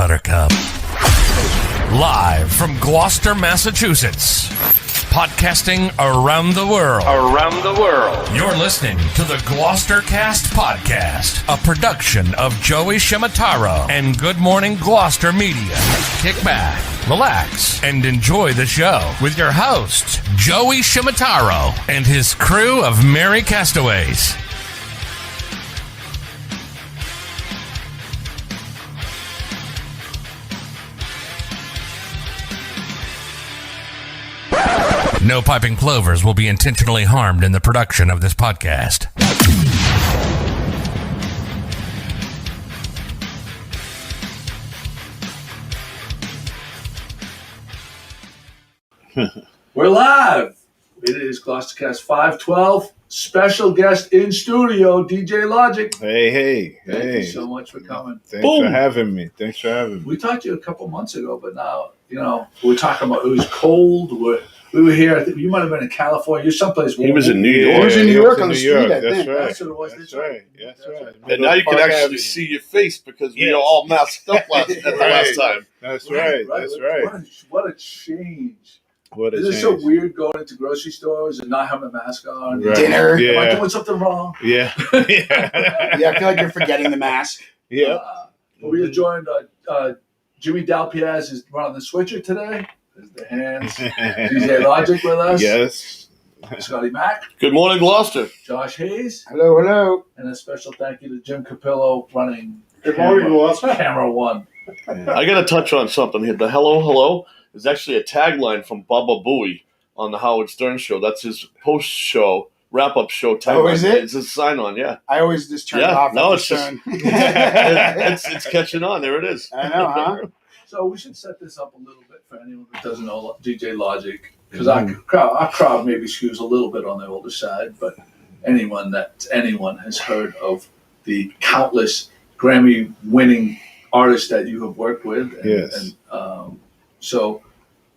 Buttercup. Live from Gloucester, Massachusetts. Podcasting around the world. You're listening to the GloucesterCast podcast, a production of Joey Shimataro and Good Morning Gloucester Media. Kick back, relax, and enjoy the show with your host, Joey Shimataro, and his crew of merry castaways. No piping plovers will be intentionally harmed in the production of this podcast. We're live. It is GloucesterCast 512. Special guest in studio, DJ Logic. Hey. Thank you so much for coming. Thanks for having me. We talked to you a couple months ago, but now, we're talking about it was cold. We were here. I think you might have been in California. You're someplace warm. He was in New York. He was in New York on the street, I That's think. right. That's what it was. That's right. And now you can actually see your face because we were all masked up last time. That's right. What a change. Is it so weird going into grocery stores and not having a mask on? Right. Dinner. Yeah. Am I doing something wrong? Yeah. Yeah, I feel like you're forgetting the mask. Yeah. We are joined. Jimmy Dalpiaz is running the switcher today. There's the hands. DJ Logic with us. Yes. Scotty Mack. Good morning, Gloucester. Josh Hayes. Hello. And a special thank you to Jim Capillo running Good morning, Gloucester. Camera One. I got to touch on something here. The hello is actually a tagline from Baba Booey on the Howard Stern show. That's his post-show, wrap-up show tagline. Oh, is it? It's his sign-on, yeah. I always just turn it off. No, at it's the just turn. it's catching on. There it is. I know, huh? So we should set this up a little bit for anyone that doesn't know DJ Logic, because our crowd maybe skews a little bit on the older side, but anyone has heard of the countless Grammy-winning artists that you have worked with. So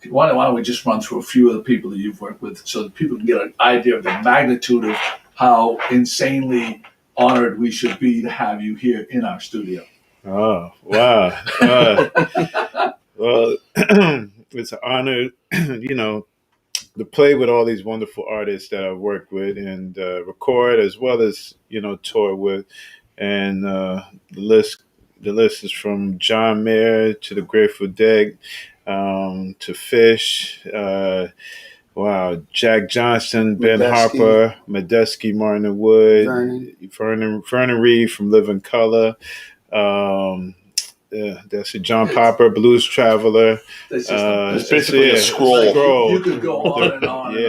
why don't we just run through a few of the people that you've worked with so that people can get an idea of the magnitude of how insanely honored we should be to have you here in our studio. Oh, wow. Well, it's an honor, to play with all these wonderful artists that I've worked with and record as well as, tour with. And the list is from John Mayer to the Grateful Dead, to Fish, Jack Johnson, Ben Harper, Medeski, Martin Wood, Vernon Reed from Living Color. That's a John Popper, Blues Traveler. It's basically a scroll. You could go on and on. The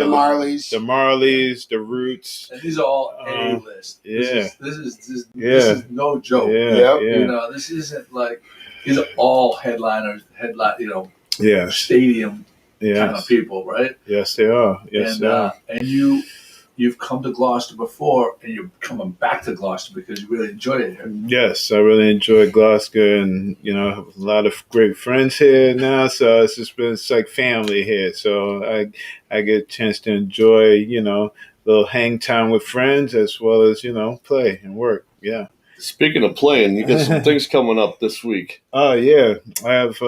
Marleys, the Roots. And these are all A-list. This is no joke. This isn't like, these are all headliners, stadium kind of people, right? Yes, they are. And you've come to Gloucester before, and you're coming back to Gloucester because you really enjoy it here. Yes, I really enjoy Gloucester, and I have a lot of great friends here now. So it's like family here. So I get a chance to enjoy, little hang time with friends as well as play and work. Yeah. Speaking of playing, you got some things coming up this week. Oh yeah, I have.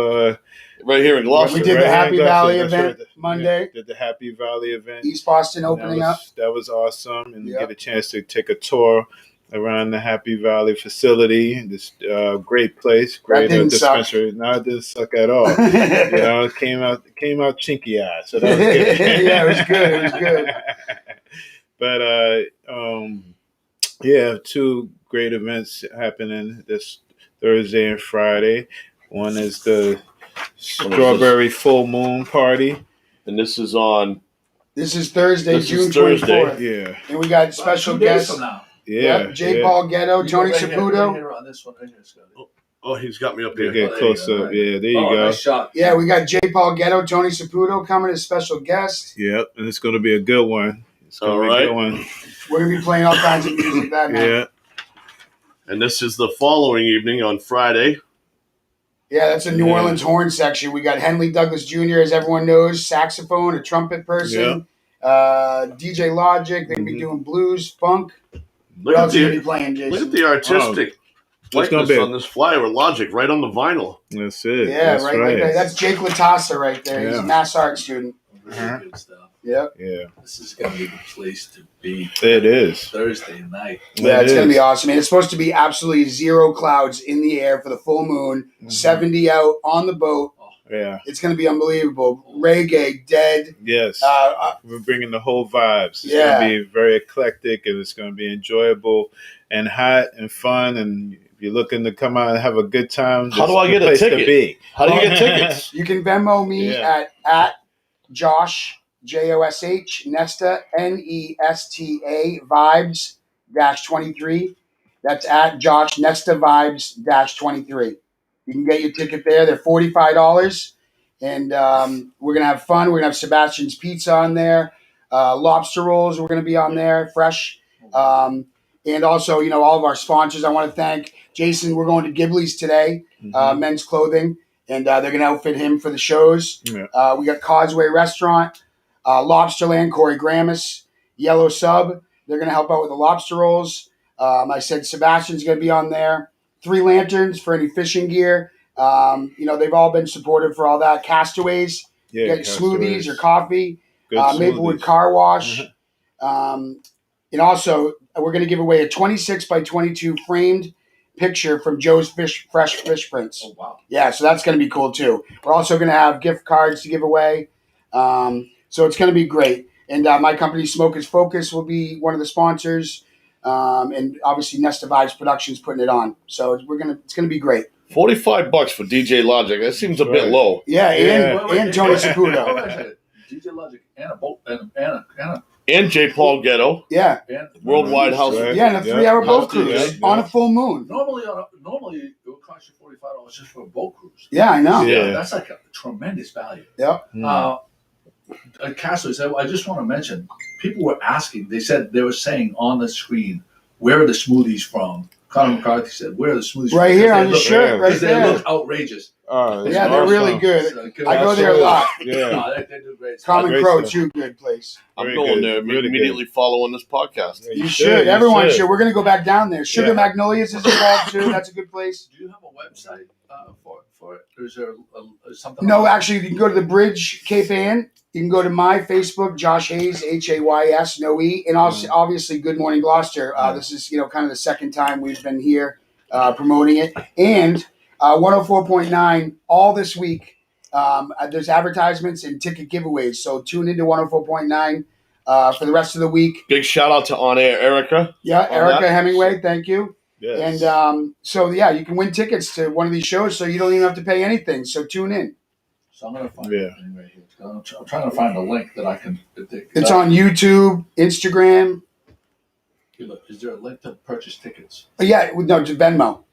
Right here in Gloucester. We did the Happy Valley event right. Monday. Did the Happy Valley event. East Boston opening up. That was awesome. And get a chance to take a tour around the Happy Valley facility. This great place. Great dispensary. Suck. No, it didn't suck at all. It came out chinky eye. So that was good. Yeah, it was good. But two great events happening this Thursday and Friday. One is the Strawberry Full Moon Party. And this is Thursday, June 24th. Yeah. And we got special guests. From now. Yeah. J. Paul Ghetto, Tony Saputo. Right here on this one, right here, Scotty. Oh, he's got me up there. Get close up. Right. Yeah, there you go. Nice shot. Yeah, we got J. Paul Ghetto, Tony Saputo coming as special guests. Yep, and it's going to be a good one. All right. We're going to be playing all kinds of music that night. Yeah. And this is the following evening on Friday. Yeah, that's a New Orleans horn section. We got Henley Douglas Jr., as everyone knows, saxophone, a trumpet person, DJ Logic. They're going to be doing blues, funk. What else are you going to be playing, Jason? Look at the artistic likeness on this flyer with Logic right on the vinyl. That's it. Yeah, that's right. That's Jake Latassa right there. He's a mass art student. Really good stuff. Yep. Yeah. This is going to be the place to be. It is. Thursday night. Yeah, it's going to be awesome. And it's supposed to be absolutely 0 clouds in the air for the full moon, 70 out on the boat. Yeah. It's going to be unbelievable. Reggae, dead. Yes. We're bringing the whole vibes. It's going to be very eclectic, and it's going to be enjoyable and hot and fun. And if you're looking to come out and have a good time, how do I get a ticket? How do you get tickets? You can Venmo me at Josh, Josh, Nesta, Nesta Vibes -23. That's at Josh Nesta Vibes -23. You can get your ticket there. They're $45. And we're going to have fun. We're going to have Sebastian's Pizza on there. Lobster rolls, we're going to be on there, fresh. And also, all of our sponsors. I want to thank Jason. We're going to Ghibli's today, men's clothing. And they're going to outfit him for the shows. Yeah. We got Causeway Restaurant, Lobsterland, Corey Grammis, Yellow Sub. They're going to help out with the lobster rolls. I said Sebastian's going to be on there. 3 Lanterns for any fishing gear. They've all been supportive for all that. Castaways, get smoothies or coffee. Maplewood Car Wash. And also, we're going to give away a 26 by 22 framed picture from Joe's Fresh Fish Prints. Oh, wow. Yeah, so that's going to be cool, too. We're also going to have gift cards to give away. So it's going to be great. And my company, Smokers Focus, will be one of the sponsors. And obviously Nesta Vibes Productions putting it on. So it's going to be great. $45 for DJ Logic. That seems a bit low. Yeah, and Tony Saputo. DJ Logic and a boat and J. Paul Ghetto. Yeah. And Worldwide House. Right. Yeah, and a 3-hour boat cruise on a full moon. Normally it would cost you $45 just for a boat cruise. Yeah, I know. Yeah, that's like a tremendous value. Yep. Cassius, I just want to mention, people were asking, they were saying on the screen, where are the smoothies from? Conor McCarthy said, where are the smoothies right from? Here on the shirt, right there. They look outrageous. Yeah, they're really good. I go there a lot. Yeah. No, they do great. Common Crow, too, good place. I'm going there immediately following this podcast. You should. Everyone should. We're going to go back down there. Sugar Magnolias is involved, too. That's a good place. Do you have a website for it? Or is there something? No, actually, you can go to the Bridge Cape Ann. You can go to my Facebook, Josh Hayes, Hays, no E, and also obviously Good Morning Gloucester. This is kind of the second time we've been here promoting it, and 104.9 all this week. There's advertisements and ticket giveaways, so tune into 104.9 for the rest of the week. Big shout out to On Air Erica. Yeah, Erica Hemingway, thank you. Yes. And you can win tickets to one of these shows, so you don't even have to pay anything. So tune in. So I'm going to find it right here. I'm trying to find a link that I can. It's on YouTube, Instagram. Is there a link to purchase tickets? Yeah, no, to Venmo.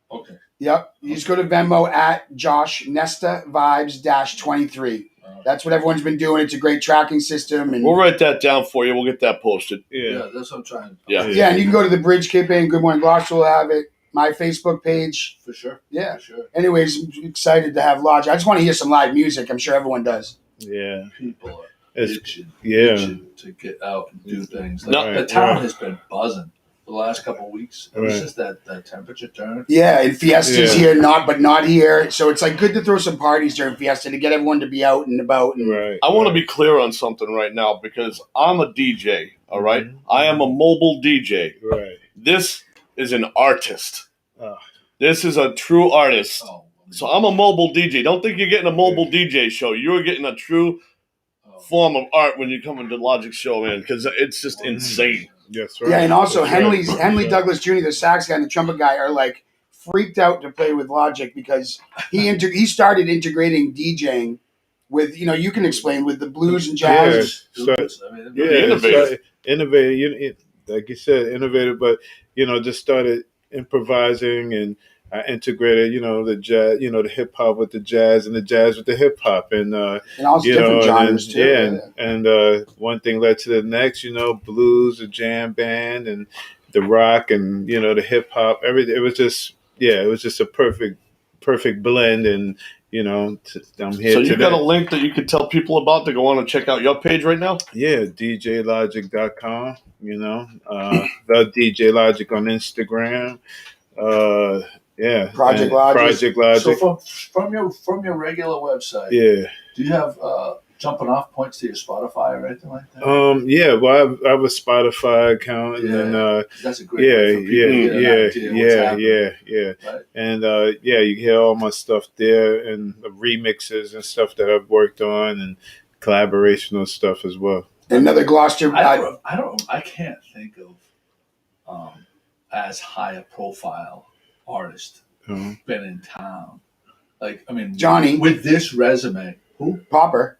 Okay. Yep. You just go to Venmo at Josh Nesta Vibes -23. That's what everyone's been doing. It's a great tracking system. And we'll write that down for you. We'll get that posted. Yeah, that's what I'm trying. Yeah, and you can go to the Bridge Cape Ann. Good Morning Gloucester will have it. My Facebook page. For sure. Yeah. For sure. Anyways, I'm excited to have Lodge. I just want to hear some live music. I'm sure everyone does. Yeah. People are itching to get out and do things. The town has been buzzing for the last couple of weeks. It was just that temperature turn. Yeah, and Fiesta's here, not here. So it's like good to throw some parties during Fiesta to get everyone to be out and about. And I want to be clear on something right now because I'm a DJ, all right? I am a mobile DJ. Right. This is an artist. This is a true artist. So I'm a mobile DJ. Don't think you're getting a mobile DJ show. You're getting a true form of art when you come into Logic's show, man, because it's just insane. Yes, right. Yeah, and also Henley Douglas Jr., the sax guy and the trumpet guy are like freaked out to play with Logic because he started integrating DJing with, you can explain, with the blues and jazz. Innovative, like you said, innovative, but just started improvising, and I integrated, the jazz, the hip hop with the jazz, and the jazz with the hip hop, and also different genres too. And one thing led to the next, blues, the jam band, and the rock, and the hip hop. Everything. It was just a perfect blend, and I'm here. So you got a link that you could tell people about to go on and check out your page right now? Yeah, DJLogic.com. The DJ Logic on Instagram. Yeah. Project Logic. Project Logic. So from your regular website, Yeah. do you have jumping off points to your Spotify or anything like that? Yeah, well, I have a Spotify account, and then that's a great way for people to get an idea what's happening. Right? And you hear all my stuff there, and the remixes and stuff that I've worked on, and collaborational stuff as well. Another Gloucester. I can't think of as high a profile artist been in town. Like, I mean, Johnny with this resume, who? Popper,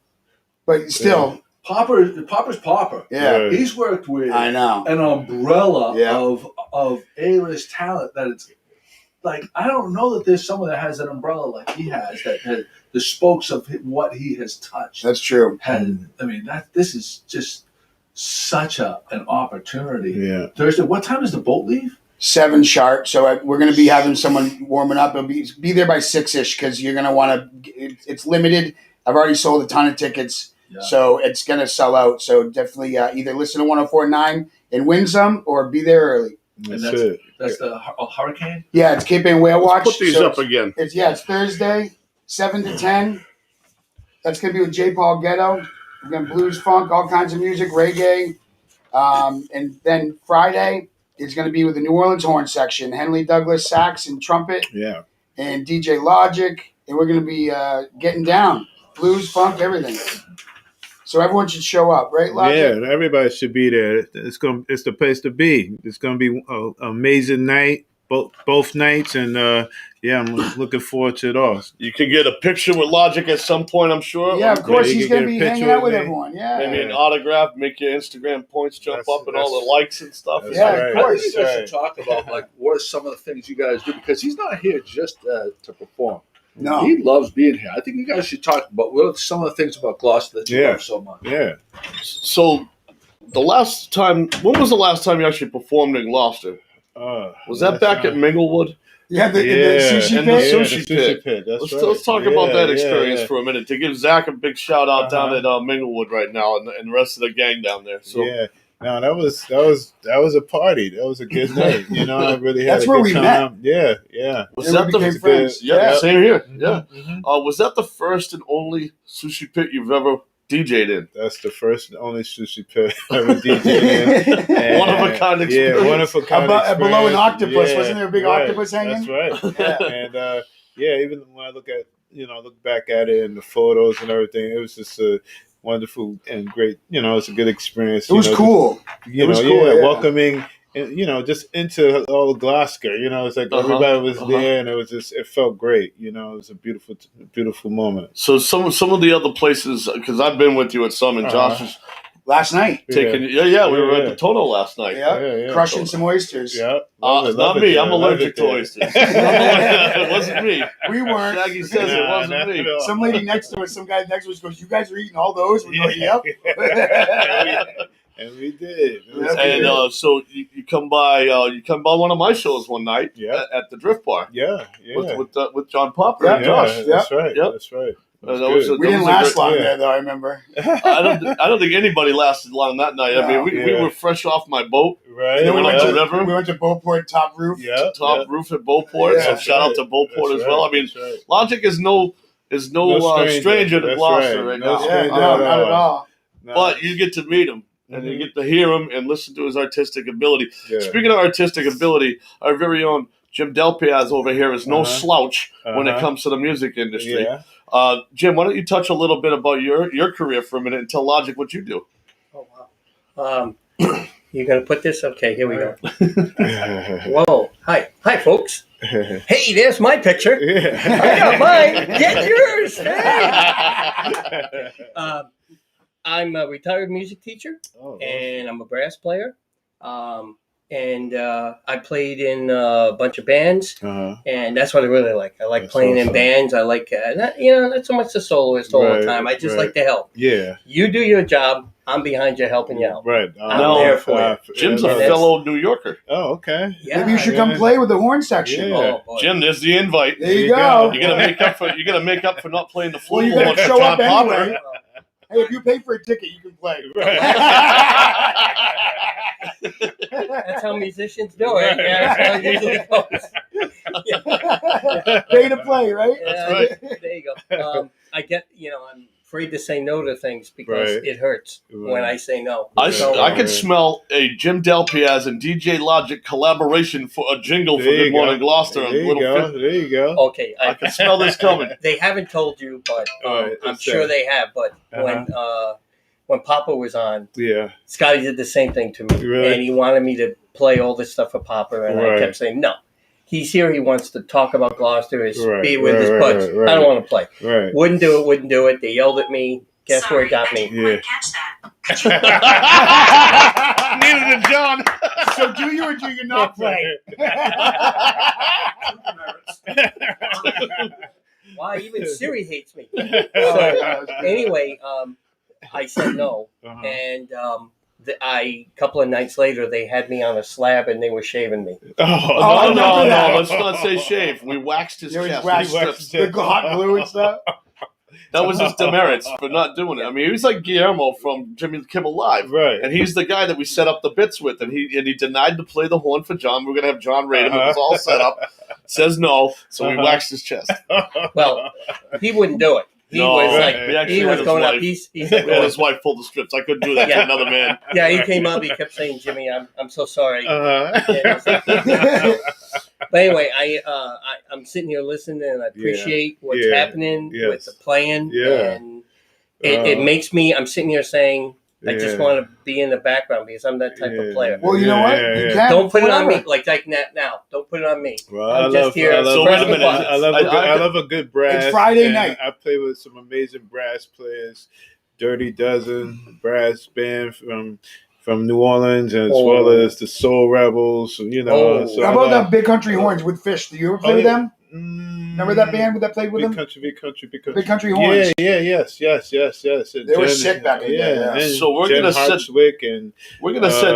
but still, Popper's Popper. Yeah, he's worked with. I know an umbrella of A-list talent that it's like I don't know that there's someone that has an umbrella like he has that has the spokes of what he has touched. That's true. This is just such an opportunity. Yeah. Thursday. What time does the boat leave? 7 sharp. So we're going to be having someone warming up. It'll be there by 6ish because you're going to want to. It's limited. I've already sold a ton of tickets, so it's going to sell out. So definitely either listen to 104.9 and win some, or be there early. That's it. That's the hurricane. Yeah, it's Cape Ann Whale Watch. Put these up again. It's Thursday, 7 to 10. That's going to be with J. Paul Ghetto. We're going to blues, funk, all kinds of music, reggae. And then Friday is going to be with the New Orleans horn section, Henley Douglas sax and trumpet. Yeah. And DJ Logic. And we're going to be getting down. Blues, funk, everything. So everyone should show up, right, Logic? Yeah, everybody should be there. It's the place to be. It's going to be an amazing night, both nights, and I'm looking forward to it all. You can get a picture with Logic at some point, I'm sure. Yeah, of course. He's going to be hanging out with me. everyone. Yeah. Maybe an autograph, make your Instagram points jump up and all the likes and stuff. Yeah, of course. I think you guys should talk about what are some of the things you guys do, because he's not here just to perform. No. He loves being here. I think you guys should talk about what are some of the things about Gloucester that you love so much. Yeah. So, when was the last time you actually performed in Gloucester? Was that back at Minglewood? Yeah, the sushi and pit. The sushi pit. That's Let's talk about that experience for a minute. To give Zach a big shout out down at Minglewood right now, and the rest of the gang down there. So no, that was a party. That was a good night. You know, I really had That's a where good we time. met. Yeah. Was that the friends? Yeah, same here. Mm-hmm. Yeah. Was that the first and only sushi pit you've ever DJ'd in? That's the first and only sushi pit I ever DJ'd in. One of a kind experience. Yeah, one of a kind experience. Below an octopus, wasn't there a big octopus hanging? That's right. And even when I look back at it and the photos and everything, it was just a wonderful and great. It's a good experience. It was cool. Welcoming. And, just into all of Gloucester, it's like everybody was there, and it felt great. It was a beautiful, beautiful moment. So some of the other places, because I've been with you at some, and Josh was last night. Taking, we were at the Tono last night. Yeah. Crushing some oysters. Yeah, not me. I'm allergic to oysters. It wasn't me. We weren't. Shaggy says it wasn't me. Some lady next to us, some guy next to us goes, "You guys are eating all those?" We're going, "Yep." And we did. And so you come by one of my shows one night at the Drift Bar. Yeah. With John Popper and Josh. That's right. Yep. That's right. We didn't last long there, though. I remember. I don't think anybody lasted long that night. I mean, we were fresh off my boat. Right. And then we river. went to Beauport Top Roof. Yeah. Top Roof at Beauport. So shout out to Beauport as well. I mean, Logic is no stranger to Gloucester right now. Not at all. But you get to meet him. And you get to hear him and listen to his artistic ability. Yeah. Speaking of artistic ability, our very own Jim Delpiaz over here is no slouch when it comes to the music industry. Yeah. Jim, why don't you touch a little bit about your career for a minute and tell Logic what you do? Oh, wow. You're going to put this? Okay, here we go. Whoa. Hi, folks. Hey, there's my picture. I got mine. Get yours. Hey. I'm a retired music teacher, and I'm a brass player. And I played in a bunch of bands, and that's what I really like. I like playing in bands. I like, not so much the soloist all the time. I just like to help. Yeah. You do your job. I'm behind you helping you out. Right. I'm there for you. Jim's a fellow New Yorker. Oh, okay. Yeah, maybe you should come play with the horn section. Yeah. Oh, Jim, there's the invite. There you go. You're gonna make up for not playing the Well, flute. you're gonna show up anyway. Hey, if you pay for a ticket, you can play. Right. That's how musicians do it. Yeah, that's how it usually goes. Pay to play, right? Yeah, right. There you go. I get, I'm afraid to say no to things because it hurts when I say no. I could smell a Jim Del Piaz and DJ Logic collaboration for a jingle for Good Morning Gloucester. There you go. Okay. I can smell this coming. They haven't told you, but Right, I'm sure they have. But when Papa was on, Scotty did the same thing to me. Really? And he wanted me to play all this stuff for Papa, and I kept saying, no. He's here. He wants to talk about Gloucester, be with his buds. I don't want to play. Right. Wouldn't do it. They yelled at me. Guess where it got me? Yeah. Neither did John. So do you or do you not play? Why even Siri hates me? So anyway, I said no, and a couple of nights later, they had me on a slab and they were shaving me. Oh, no. Let's not say shave. We waxed his chest. The hot glue and stuff. That was his demerits for not doing it. I mean, he was like Guillermo from Jimmy Kimmel Live. Right. And he's the guy that we set up the bits with. And he denied to play the horn for John. We were going to have John rate him. It was all set up. Says no. So we waxed his chest. Well, he wouldn't do it. He was going up. He's his wife pulled the strips. I couldn't do that to another man. Yeah, he came up. He kept saying, "Jimmy, I'm so sorry." But anyway, I'm sitting here listening, and I appreciate what's happening with the playing, and it makes me. I'm sitting here saying, I just want to be in the background because I'm that type of player. Well, you know what? You can. Don't put it on me like now. Don't put it on me. Well, I'm just here. I love a good brass. It's Friday night. I play with some amazing brass players. Dirty Dozen brass band from New Orleans, as well as the Soul Rebels. So how about that Big Country Horns with Fish? Do you ever play with them? Remember that band that played with them? Big Country Horns. Yes. They were sick back in the day. So we're gonna set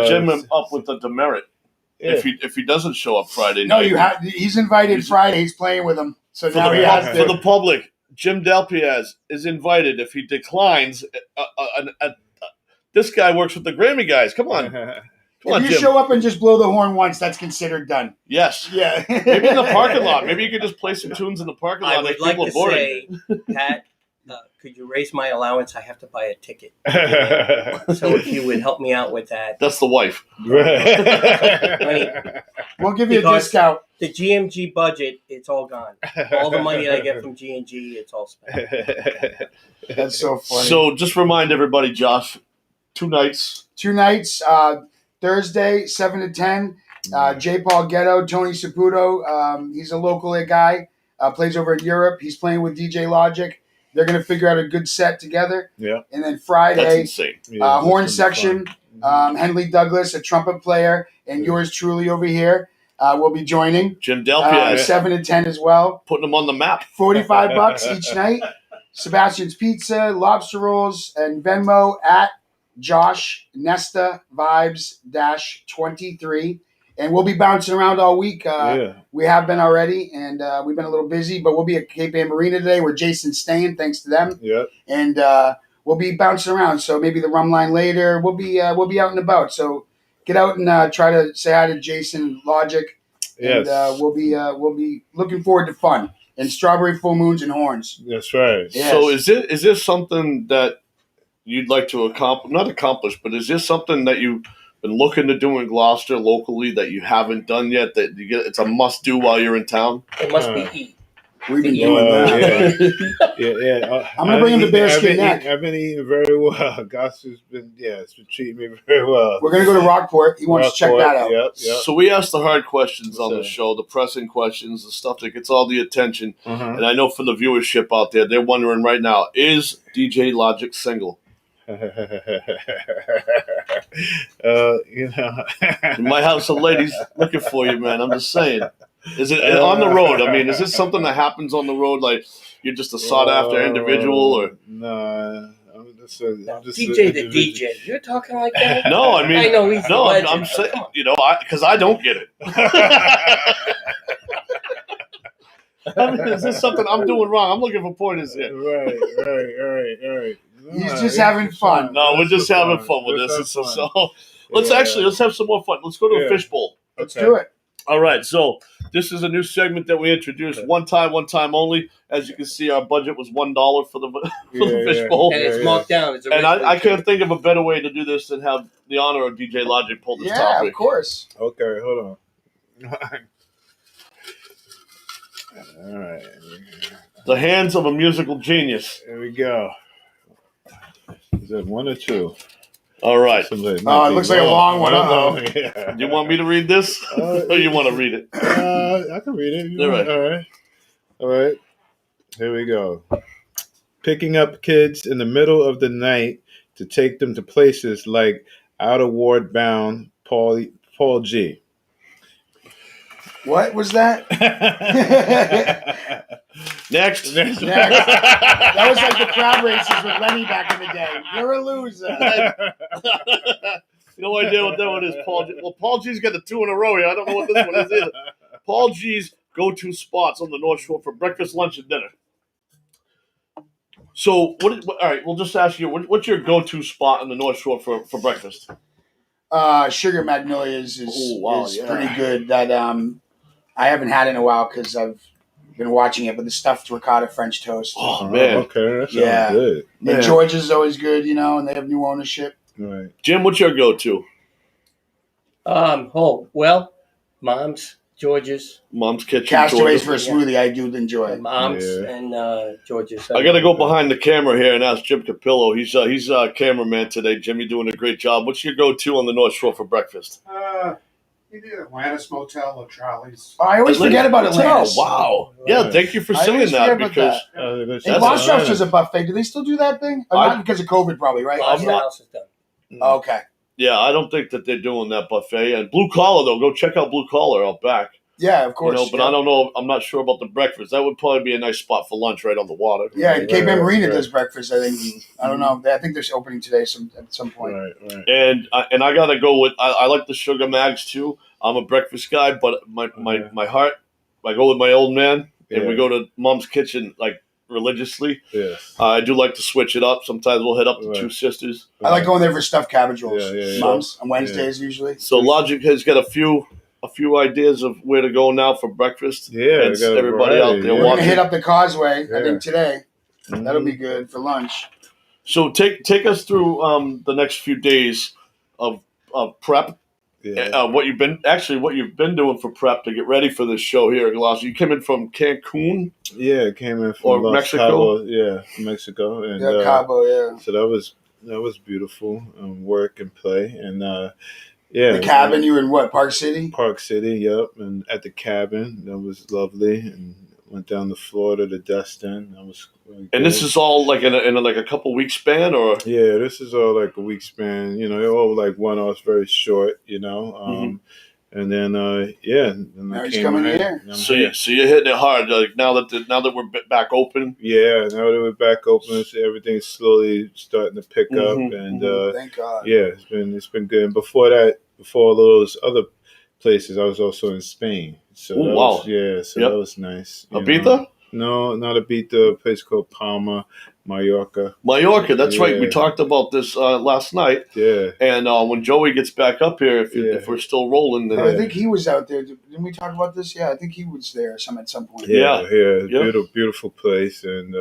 Jim up with a demerit if he doesn't show up Friday night. No, he's invited Friday. He's playing with them, so now he has to. For the public, Jim Del Piaz is invited. If he declines, this guy works with the Grammy guys. Come on. If you show up and just blow the horn once, that's considered done. Yes. Yeah. Maybe in the parking lot. Maybe you could just play some tunes in the parking lot. I would like to say, Pat, could you raise my allowance? I have to buy a ticket. So if you would help me out with that. That's the wife. Honey, we'll give you a discount. The GMG budget, it's all gone. All the money I get from G&G, it's all spent. That's so funny. So just remind everybody, Josh, 2 nights. 2 nights. Thursday, 7 to 10. J. Paul Ghetto, Tony Saputo. He's a local guy. Plays over in Europe. He's playing with DJ Logic. They're going to figure out a good set together. Yeah. And then Friday, that's insane. horn section. Henley Douglas, a trumpet player, and yours truly over here will be joining. Jim Del Piaz. 7 to 10 as well. Putting them on the map. $45 each night. Sebastian's Pizza, lobster rolls, and Venmo at Josh Nesta Vibes -23, and we'll be bouncing around all week. We have been already, and we've been a little busy, but we'll be at Cape Ann Marina today, where Jason's staying, thanks to them. Yeah, and we'll be bouncing around. So maybe the rum line later. We'll be out and about. So get out and try to say hi to Jason Logic. Yes. And we'll be looking forward to fun and strawberry full moons and horns. That's right. Yes. So is this something that you'd like to accomplish, but is this something that you've been looking to do in Gloucester locally that you haven't done yet, that it's a must-do while you're in town? It must be eat. We've been doing that. Yeah. I'm going to bring him to Bearskin Neck. I've been eating very well. Gloucester's been treating me very well. We're going to go to Rockport. He wants to check that out. Yep. So we ask the hard questions on the show, the pressing questions, the stuff that gets all the attention. And I know for the viewership out there, they're wondering right now, is DJ Logic single? You might have some ladies looking for you, man. I'm just saying. Is it on the road? I mean, is this something that happens on the road? Like you're just a sought after individual, or no? I'm just DJ the DJ. You're talking like that? No, I mean, I know he's I'm saying, because I don't get it. I mean, is this something I'm doing wrong? I'm looking for pointers here. Right. He's just having fun. No, we're just having fun with this. So Let's have some more fun. Let's go to a fishbowl. Let's do it. All right, so this is a new segment that we introduced. One time only. As you can see, our budget was $1 for the fishbowl, and it's marked down. It's and I can't think of a better way to do this than have the honor of DJ Logic pull this topic. Yeah, of course. Okay, hold on. All right. The hands of a musical genius. Here we go. Is that 1 or 2? All right. It looks like a long one. Yeah. Do you want me to read this, or you want to read it? I can read it. All right. Here we go. Picking up kids in the middle of the night to take them to places like Outer Ward Bound Paul G. What was that? Next. That was like the crowd races with Lenny back in the day. You're a loser. No idea what that one is, Paul G. Well, Paul G's got the 2 in a row here. I don't know what this one is either. Paul G's go-to spots on the North Shore for breakfast, lunch, and dinner. So, all right, we'll just ask you, what's your go-to spot on the North Shore for breakfast? Sugar Magnolias is pretty good. That I haven't had in a while because I've been watching it, but the stuffed ricotta French toast. Oh, man. Okay, that sounds good. And George's is always good, and they have new ownership. Right. Jim, what's your go-to? Mom's, George's. Mom's Kitchen. Castaways for a smoothie, I do enjoy. Mom's and George's. I got to go behind the camera here and ask Jim Capillo. He's a cameraman today. Jim, you're doing a great job. What's your go-to on the North Shore for breakfast? Either Atlantis Motel or Charlie's. I always forget about Atlantis. Wow. Yeah, thank you for saying that because and Gloucester's a buffet. Do they still do that thing? Not because of COVID, probably, right? House is done. Okay. Yeah, I don't think that they're doing that buffet. And Blue Collar, though, go check out Blue Collar out back. Yeah, of course. But I don't know. I'm not sure about the breakfast. That would probably be a nice spot for lunch right on the water. Yeah, and Cape Ann Marina does breakfast, I think. I don't know. I think they're opening today at some point. Right. And I got to go with, I like the Sugar Mags, too. I'm a breakfast guy, but my heart, I go with my old man, and we go to Mom's Kitchen, like, religiously. Yes. I do like to switch it up. Sometimes we'll hit up to Two Sisters. I like going there for stuffed cabbage rolls. Mom's on Wednesdays usually. So Logic has got a few ideas of where to go now for breakfast. Yeah, and everybody out there We're watching. gonna hit up the Causeway. I think today. That'll be good for lunch. So take us through the next few days of prep. Yeah. What you've been doing for prep to get ready for this show here at Gloucester. You came in from Cancun. Yeah, came in from Mexico. Mexico, and Cabo. Yeah. So that was beautiful. Work and play, and The cabin. You were in what? Park City. Park City. Yep, and at the cabin that was lovely, and went down to Florida to Destin. That was. Really and this is all like in a couple week span, or this is all like a week span. They're all like one-offs, very short. And then Now he's coming here. So you're hitting it hard. Like now that we're back open. Yeah, now that we're back open, everything's slowly starting to pick up, and thank God. Yeah, it's been good. And before all those other places, I was also in Spain. So wow. That was nice. Ibiza? No, not Ibiza. A place called Palma, Mallorca. That's right. We talked about this last night. Yeah. And when Joey gets back up here, if we're still rolling, then I think he was out there. Didn't we talk about this? Yeah, I think he was there at some point. Yeah. Beautiful place, and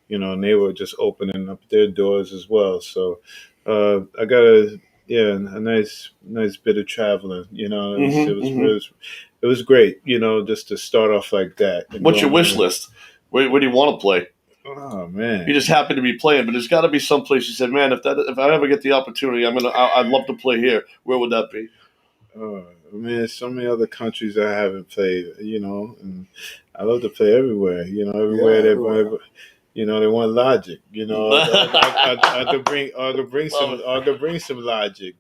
and they were just opening up their doors as well. So I got a nice bit of traveling. It was great. Just to start off like that. What's your wish list? Where do you want to play? Oh man, you just happen to be playing, but there's got to be some place you said, man, if I ever get the opportunity, I'd love to play here. Where would that be? There's so many other countries I haven't played, and I love to play everywhere. Everywhere they want Logic. I could bring some Logic.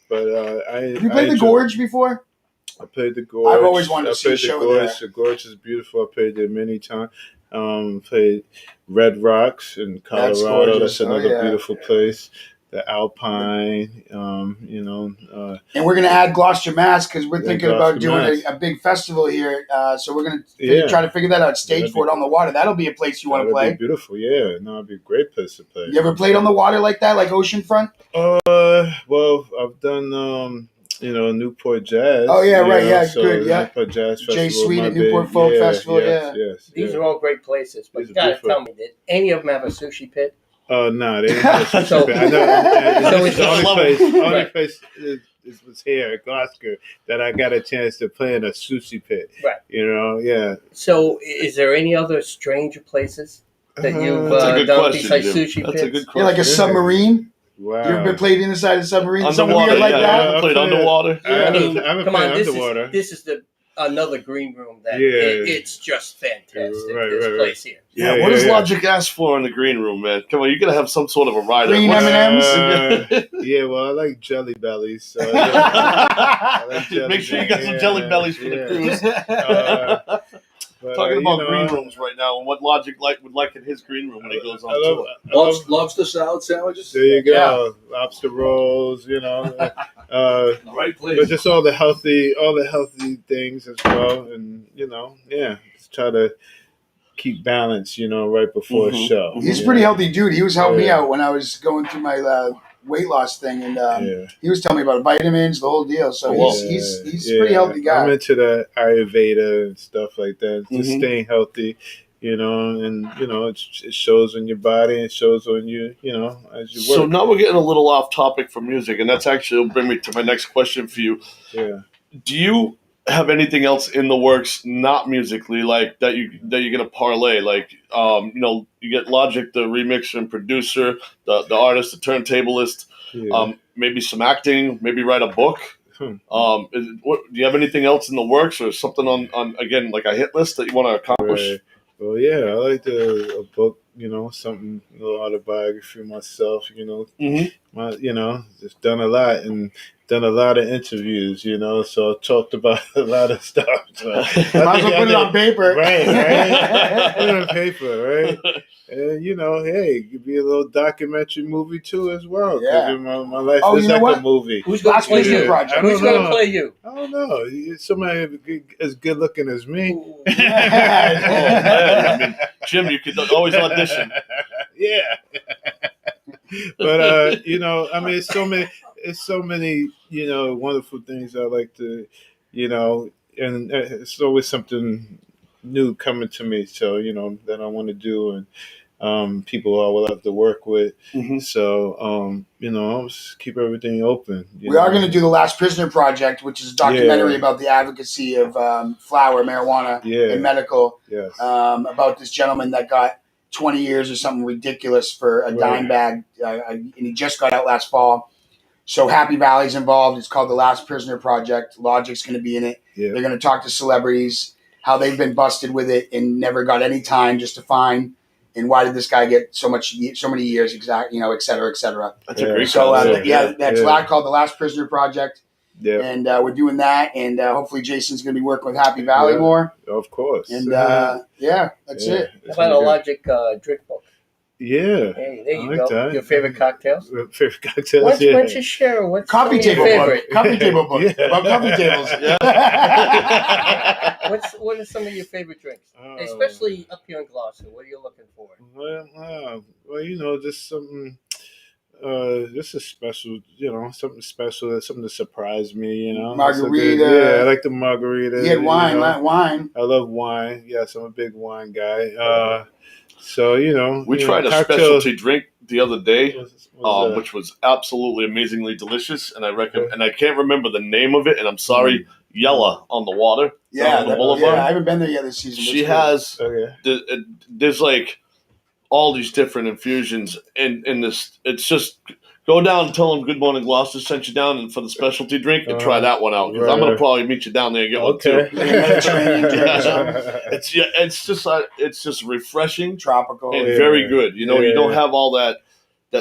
But Have you played the Gorge before? I played the Gorge. I've always wanted to see a show there. The Gorge is beautiful. I played there many times. Played Red Rocks in Colorado. That's another beautiful place. the Alpine, And we're going to add Gloucester, Mass, because we're Yeah, thinking about Gloucester, doing a big festival here. So we're going to Yeah. try to figure that out. That'd Stageford on the water. That'll be a place you want to That'd play. be beautiful. Yeah, no, it'd be a great place to play. You ever played on the water like that, like oceanfront? Well, I've done Newport Jazz. Oh, yeah, right, yeah, so good, yeah. Newport Jazz Festival. Jay Sweet might at be- Newport Folk Festival, yes. These are all great places, but These you are got to beautiful. tell me, did any of them have a sushi pit? No, they didn't have a sushi So- pit. I know. So This it's is the only level. place. Only Right. place is was here at Gloucester that I got a chance to play in a sushi pit. Right. Yeah. So, is there any other stranger places that you've That's a good done question, besides Jim. sushi That's pits? a good Yeah, question. like a submarine. Wow. You ever been played inside a submarine? Something Underwater, weird like yeah. that? I played underwater. I haven't Come played on, underwater. this is another green room that Yeah. it's just fantastic. Right, this right, place here. Yeah, what does Logic ask for in the green room, man? Come on, you gotta have some sort of a rider. Green What's- M&Ms? Yeah, well, I like jelly bellies. So, I like jelly Make sure you got some bellies. jelly bellies for the Yeah. cruise. But, Talking about you green know, rooms right now and what Logic would like in his green room when he goes on I love, tour. I love- Lobster salad sandwiches. there you go, lobster rolls. Right place. But just all the healthy things as well, and just try to keep balance. Right before a Mhm. show. He's a Yeah. pretty healthy dude. He was helping me Yeah. out when I was going through my weight loss thing, and Yeah. he was telling me about vitamins, the whole deal. So Well, he's a pretty healthy I'm guy. into the Ayurveda and stuff like that. Just Mhm. staying healthy, and it shows on your body, it shows on you, as you So work. now we're getting a little off topic from music, and that's actually will bring me to my next question for you. Yeah. Do you have anything else in the works, not musically, like that you're gonna parlay? Like, you get Logic, the remixer and producer, the artist, the turntablist, Yeah. maybe some acting, maybe write a book. Hmm. Do you have anything else in the works, or something on again like a hit list that you want to accomplish? Right. Well, yeah, I like a book, something, a little autobiography of myself, Mhm. just done a lot and done a lot of interviews, so I talked about a lot of stuff. So Might as well put it on paper. Right. Put it on paper, right? And, hey, it could be a little documentary movie too as well. 'Cause Yeah. My life Oh, is you know like what? a movie. Who's going to Last play Prisoner you? Project. I don't Who's going to know. play you? I don't know. Somebody as good looking as me. Oh, man. I mean, Jim, you could always audition. Yeah. But it's so many wonderful things I like to, and it's always something new coming to me. So that I want to do, and people I will have to work with. Mhm. So I'll just keep everything open. We are going to do the Last Prisoner Project, which is a documentary about the advocacy of flower, marijuana, and medical. Yes. About this gentleman that got 20 years or something ridiculous for a dime bag, and he just got out last fall. So Happy Valley's involved. It's called the Last Prisoner Project. Logic's going to be in it. Yeah. They're going to talk to celebrities, how they've been busted with it and never got any time, just to fine, and why did this guy get so many years, exact, et cetera, et cetera. That's a great So concept. that's called the Last Prisoner Project. Yeah. And we're doing that, and hopefully Jason's going to be working with Happy Valley more. Of course. And that's it. How about a Logic drink book? Yeah. Hey, there I you like go. that. Your favorite cocktails? Favorite cocktails. Why don't you share? What's Coffee some of your table favorite? book. Coffee table book. Yeah. About coffee tables. What are some of your favorite drinks? Oh. Especially up here in Gloucester. What are you looking for? Well, just something, just a special, something special, something to surprise me, Margarita. Yeah, I like the margarita. He had wine. Wine. I love wine. Yes, I'm a big wine guy. So We tried a cocktail- specialty drink the other day, What's that? which was absolutely amazingly delicious, and I can't remember the name of it, and I'm sorry, Yella on the water. Yeah, on the boulevard. I haven't been there yet this season. She It's has Okay. there's like all these different infusions in this. It's just go down and tell them Good Morning Gloucester sent you down and for the specialty drink and try that one out because I'm gonna right. probably meet you down there and get Okay. one too. Mediterranean drink or something. It's just refreshing Tropical. and Yeah. very good. You don't Yeah. have all that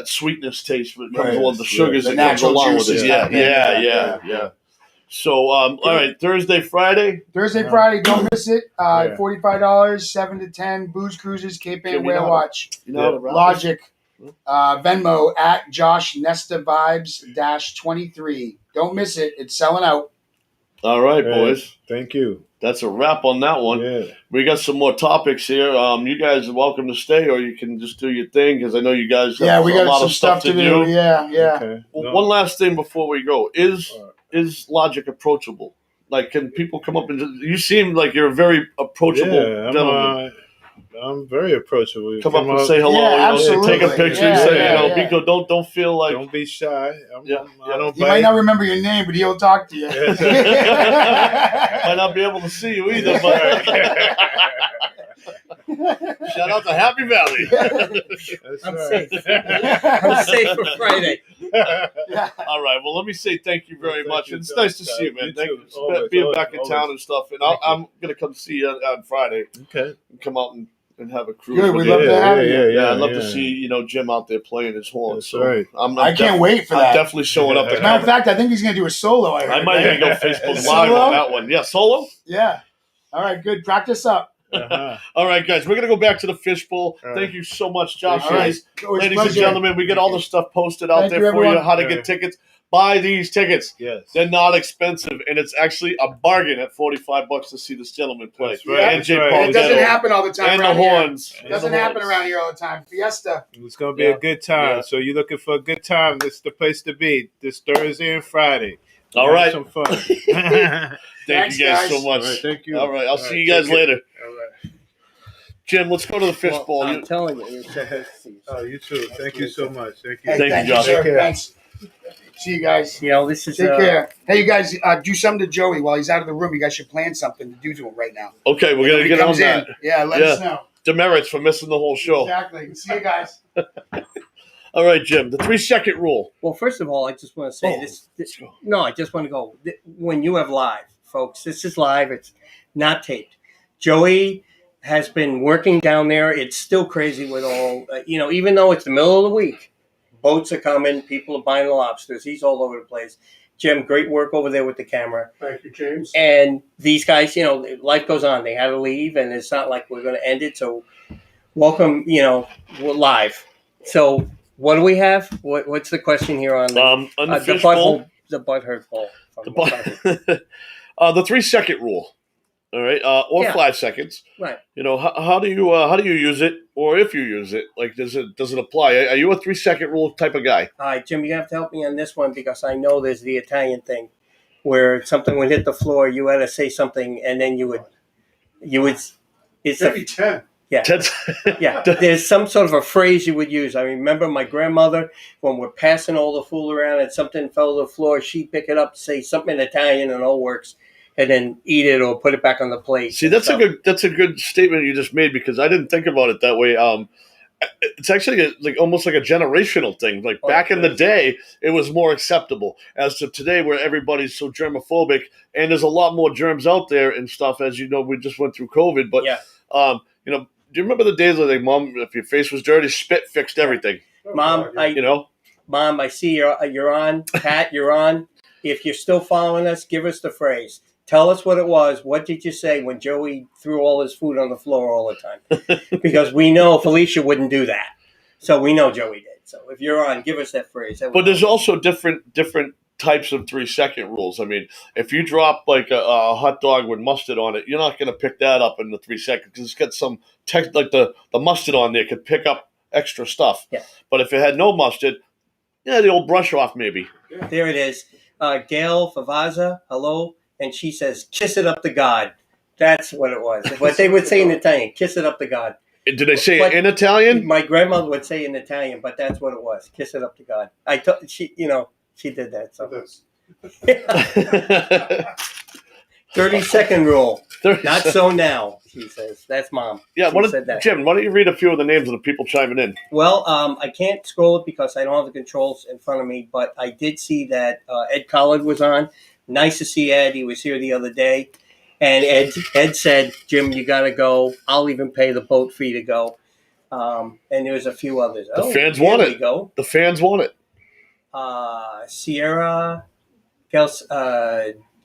sweetness taste that comes Right. along the sugars The that comes natural along with juices it. type thing. Yeah. So all right, Thursday, Friday. Thursday, Friday, don't miss it. Yeah. $45, 7 to 10, booze cruises, Cape Can Ann we Whale not- Watch. You know how to rap? Logic, Venmo at Josh Nesta Vibes -23. Don't miss it. It's selling out. All right, boys. Thank you. That's a wrap on that one. Yeah. We got some more topics here. You guys are welcome to stay, or you can just do your thing because I know you guys have we a got lot some of stuff to do. Yeah. Okay. Well, one last thing before we go: is Logic approachable? Like, can people come up and you seem like you're a very approachable gentleman. I'm very approachable. Come up and say hello. Yeah, absolutely. Take a picture. Yeah, say, yeah. Biko, don't feel like. Don't be shy. I don't He bite. might not remember your name, but he'll talk to you. Might not be able to see you either, but shout out to Happy Valley. I'm safe. I'm safe for Friday. All right. Well, let me say thank you very much. You It's too. nice to see you, man. Thank you for being back in town and stuff. And I'm gonna come see you on Friday. Okay. Come out and have a cruise. Good. with We'd you. love to have you. Yeah, I'd love to see Jim out there playing his horn. That's so right. I can't wait for that. I'm definitely showing up. As a matter of fact, I think he's going to do a solo. I might even go Facebook Solo? Live on that one. Yeah, solo. Yeah. All right. Good. Practice up. Uh-huh. All right, guys, we're gonna go back to the fishbowl. All right. Thank you so much, Josh. All right. Ladies and gentlemen, we get all the stuff posted out Thank there you, for you. everyone. How to get tickets. Buy these tickets. Yes. They're not expensive, and it's actually a bargain at $45 to see this gentleman play. That's right. And Jay That's right. Paul It doesn't Getto. happen all the time And the around here. horns. It doesn't happen around here all the time. Fiesta. It's going to be a good time. Yeah. So you're looking for a good time. This is the place to be this Thursday and Friday. All Have right. some fun. Thank you guys so much. All right, thank you. All right, I'll All see right, you guys take care. later. All right. Jim, let's go to the fishbowl. Well, I'm telling you. It's Oh, you too. Thank you so much. Thank you. Hey, Thank you, Josh. sir. Take care. Thanks. See you guys. this is Take care. Hey, you guys, do something to Joey while he's out of the room. You guys should plan something to do to him right now. Okay, we're When going to he get on comes in. that. Yeah, let us know. Demerits for missing the whole show. Exactly. See you guys. All right, Jim, the 3-second rule. Well, first of all, I just want to say this. No, I just want to go. When you have live, folks, this is live. It's not taped. Joey has been working down there. It's still crazy with all, even though it's the middle of the week, boats are coming, people are buying the lobsters. He's all over the place. Jim, great work over there with the camera. Thank you, James. And these guys, life goes on. They had to leave, and it's not like we're going to end it. So welcome, we're live. So what do we have? What's the question here on On the the fishbowl. The butthurt bowl. The 3-second rule. All right, or 5 seconds. Right. How do you use it, or if you use it, like does it apply? Are you a 3-second rule type of guy? All right, Jim, you have to help me on this one because I know there's the Italian thing where something would hit the floor, you had to say something, and then you would. It's Maybe 10. Yeah. Yeah, there's some sort of a phrase you would use. I remember my grandmother, when we're passing all the food around and something fell to the floor, she'd pick it up, say something in Italian, and it all works, and then eat it or put it back on the plate. See, that's a good statement you just made because I didn't think about it that way. It's actually almost like a generational thing. Like back in the day, it was more acceptable as to today where everybody's so germophobic and there's a lot more germs out there and stuff. As you know, we just went through COVID, but do you remember the days like, Mom, if your face was dirty, spit fixed everything? Mom, Mom, I see you're on. Pat, you're on. If you're still following us, give us the phrase. Tell us what it was. What did you say when Joey threw all his food on the floor all the time? Because we know Felicia wouldn't do that. So we know Joey did. So if you're on, give us that phrase. But there's also different types of 3-second rules. I mean, if you drop like a hot dog with mustard on it, you're not going to pick that up in the 3 seconds because it's got some text, like the mustard on there could pick up extra stuff. Yeah. But if it had no mustard, the old brush off maybe. Yeah. There it is. Gail Favaza, hello. And she says, kiss it up to God. That's what it was. What they would say in Italian, kiss it up to God. Did they say it in Italian? My grandmother would say in Italian, but that's what it was. Kiss it up to God. She did that. So 30-second rule. Not so now, she says. That's Mom. Yeah, said that. Jim, why don't you read a few of the names of the people chiming in? Well, I can't scroll it because I don't have the controls in front of me, but I did see that Ed Collard was on. Nice to see Ed. He was here the other day. And Ed said, Jim, you got to go. I'll even pay the boat fee to go. And there was a few others. The fans want it. Go. The fans want it. Sierra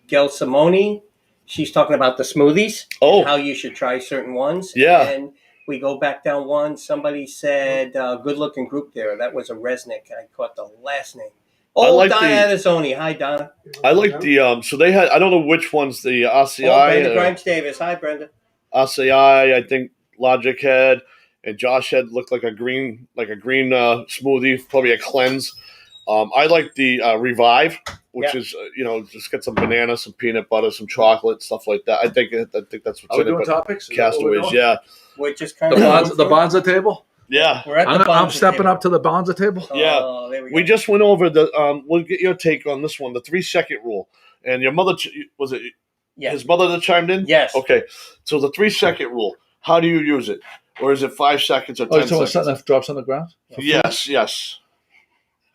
Gelsimoni, she's talking about the smoothies. Oh. How you should try certain ones. Yeah. And We go back down one. Somebody said good-looking group there. That was a Resnick. I caught the last name. Oh, like Donna Adazzoni. Hi, Donna. I like the so they had, I don't know which ones, the RCI. Brenda Grimes Davis. Hi, Brenda. RCI, I think Logic had, and Josh had looked like a green smoothie, probably a cleanse. I like the Revive, which is just get some banana, some peanut butter, some chocolate, stuff like that. I think that's what's Are we in it. doing But topics? Castaways, yeah. We're just kind The of Bonza table? Yeah. We're at the I'm Bonza stepping table. up to the Bonza table. Yeah. Oh, there we go. We just went over the. We'll get your take on this one, the 3-second rule. And your mother was it? Yes. His mother that chimed in. Yes. Okay. So the 3-second rule. How do you use it? Or is it 5 seconds or 10 seconds? Something that drops on the ground? Yes.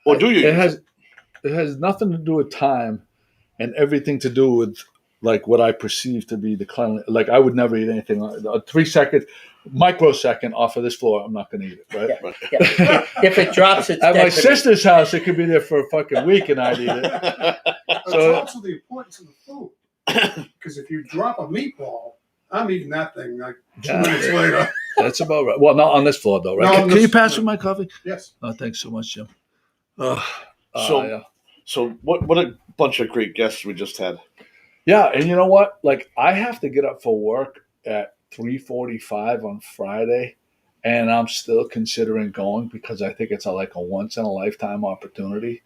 Or do you? It has nothing to do with time, and everything to do with like what I perceive to be the cleanliness. Like I would never eat anything a 3-second, microsecond off of this floor. I'm not going to eat it. Right? Yeah. If it drops, it's At dead my to me. sister's house, it could be there for a fucking week, and I'd eat it. It's also the importance of the food. Because if you drop a meatball, I'm eating that thing like 2 minutes later. That's about right. Well, not on this floor, though, right? No, Can you pass me my coffee? Yes. Oh, thanks so much, Jim. So what a bunch of great guests we just had. Yeah, and you know what? Like, I have to get up for work at 3:45 on Friday, and I'm still considering going because I think it's like a once-in-a-lifetime opportunity,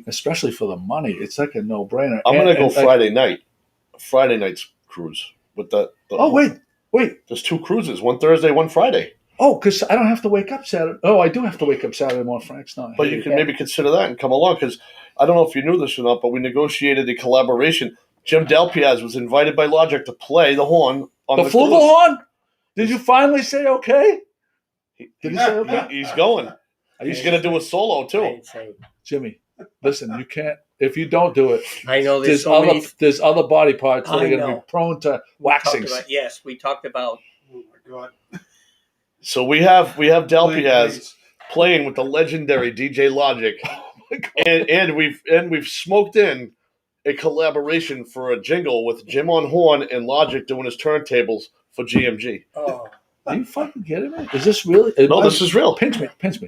especially for the money. It's like a no-brainer. I'm going to go Friday night. Friday night's cruise with the Oh, wait. There's 2 cruises, one Thursday, one Friday. Oh, because I don't have to wake up Saturday. Oh, I do have to wake up Saturday morning. Frank's not. But you can maybe consider that and come along, because I don't know if you knew this or not, but we negotiated a collaboration. Jim Delpiaz was invited by Logic to play the horn on the flugelhorn? Did you finally say okay? Did he say okay? He's going. He's going to do a solo too. Jimmy, listen, you can't. If you don't do it, I know there's other body parts that are going to be prone to waxings. We talked about. Oh my God. So we have Delpiaz playing with the legendary DJ Logic, and we've smoked in a collaboration for a jingle with Jim on horn and Logic doing his turntables for GMG. Oh, are you fucking kidding me? Is this really? No, this is real. Pinch me. Is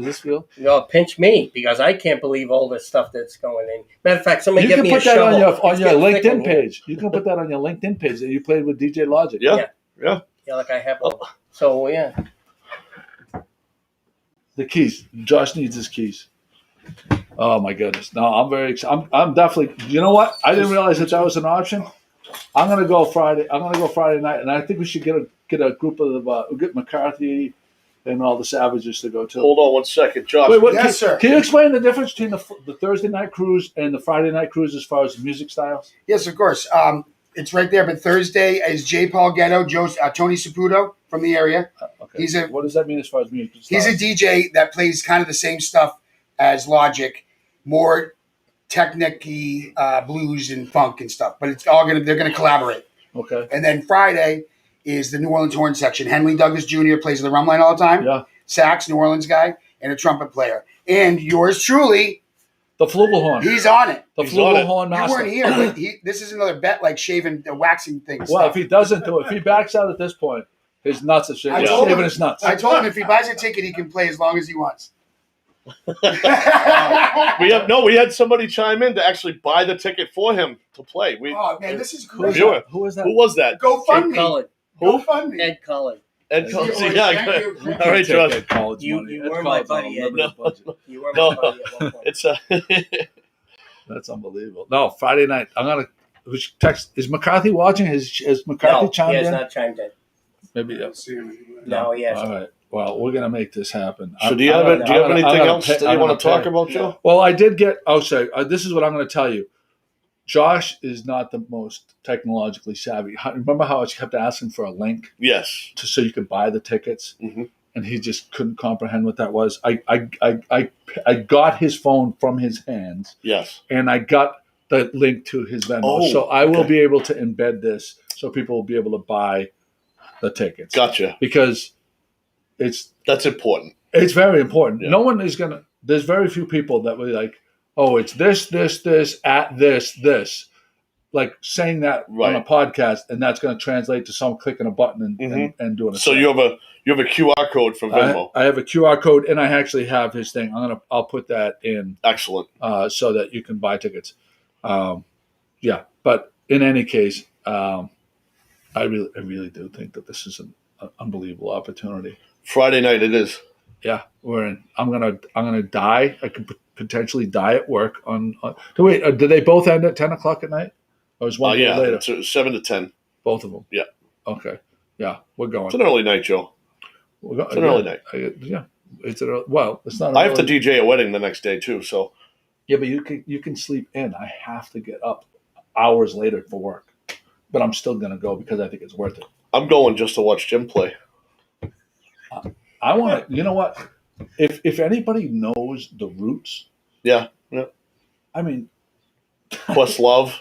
this real? No, pinch me, because I can't believe all this stuff that's going in. Matter of fact, somebody you get can me put a that shovel. on your LinkedIn page. You can put that on your LinkedIn page that you played with DJ Logic. Yeah, like I have one. So yeah. The keys. Josh needs his keys. Oh my goodness! No, I'm very excited. I'm definitely. You know what? I didn't realize that was an option. I'm gonna go Friday. I'm gonna go Friday night, and I think we should get a group of get McCarthy and all the Savages to go too. Hold on one second, Josh. Wait, Yes, sir. Can you explain the difference between the Thursday night cruise and the Friday night cruise as far as the music styles? Yes, of course. It's right there. But Thursday is J. Paul Ghetto, Tony Saputo from the area. Okay. What does that mean as far as music styles? He's a DJ that plays kind of the same stuff as Logic, more technic-y, blues and funk and stuff. But it's all they're gonna collaborate. Okay. And then Friday is the New Orleans horn section. Henley Douglas Jr. plays the rum line all the time. Yeah. Sax, New Orleans guy, and a trumpet player. And yours truly, the flugelhorn. he's on it. The flugelhorn master. You weren't here, but this is another bet, like shaving, waxing things. Well, if he doesn't do it, if he backs out at this point, his nuts are shaving. told him- His nuts. I told him if he buys a ticket, he can play as long as he wants. We had somebody chime in to actually buy the ticket for him to play. Oh man, this is Who is great. that? Who was that? Who was that? Go fund Ed me. Cullen. Go fund me. Ed Cullen. Ed Thank Cullen. you. Yeah, Thank you. good. All right, Josh. You were my buddy, Ed. You were No. my buddy at one point. It's That's unbelievable. No, Friday night. I'm gonna text. Is McCarthy watching? Has McCarthy No, chimed he has in? not chimed in. Maybe. I don't see him anywhere. No, he hasn't. All right. Well, we're gonna make this happen. So do you have anything else that you want to talk about, Joe? Well, I did get. Oh, sorry. This is what I'm going to tell you. Josh is not the most technologically savvy. Remember how I kept asking for a link Yes. so you could buy the tickets, and he just couldn't comprehend what that was. I got his phone from his hands, Yes. and I got the link to his Venmo. Oh, so I will be able to embed this so people will be able to buy the tickets. Gotcha. Because that's important. It's very important. Yeah. No one is going to – there's very few people that will be like, oh, it's this, at this. like saying that on a podcast, and that's going to translate to someone clicking a button and doing it. So you have a QR code for Venmo. I have a QR code, and I actually have his thing. I'll put that in. Excellent. So that you can buy tickets. Yeah, but in any case, I really do think that this is an unbelievable opportunity. Friday night it is. Yeah, I'm gonna die. I could potentially die at work on. Wait, did they both end at 10 o'clock at night? Or was one later? It's 7 to 10. Both of them. Yeah. Okay. Yeah, we're going. It's an early night, Joe. It's an early night. Yeah, it's it's not. I have to DJ a wedding the next day too, so. Yeah, but you can sleep in. I have to get up hours later for work, but I'm still gonna go because I think it's worth it. I'm going just to watch Jim play. I want to. You know what? If anybody knows the Roots, yeah. I mean, Questlove.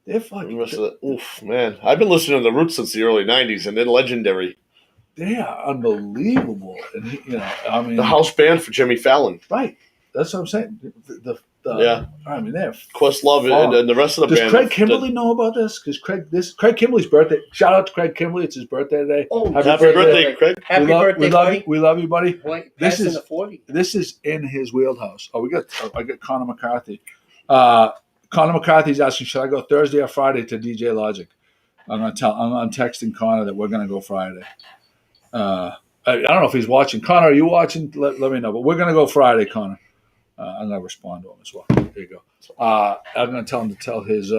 They're fucking. Oof, man! I've been listening to the Roots since the early '90s, and they're legendary. They are unbelievable, and I mean, the house band for Jimmy Fallon. Right. That's what I'm saying. Yeah. I mean, they're Questlove and the rest of the band. Does Craig Kimberly know about this? Because Craig Kimberly's birthday. Shout out to Craig Kimberly. It's his birthday today. Oh, happy birthday, Craig! Happy birthday, buddy. We love you, buddy. Boy, This is the 40. This is in his wheelhouse. I got Connor McCarthy. Connor McCarthy's asking, should I go Thursday or Friday to DJ Logic? I'm texting Connor that we're gonna go Friday. I don't know if he's watching. Connor, are you watching? Let me know. But we're gonna go Friday, Connor. I'm gonna respond to him as well. There you go. I'm gonna tell him to tell his.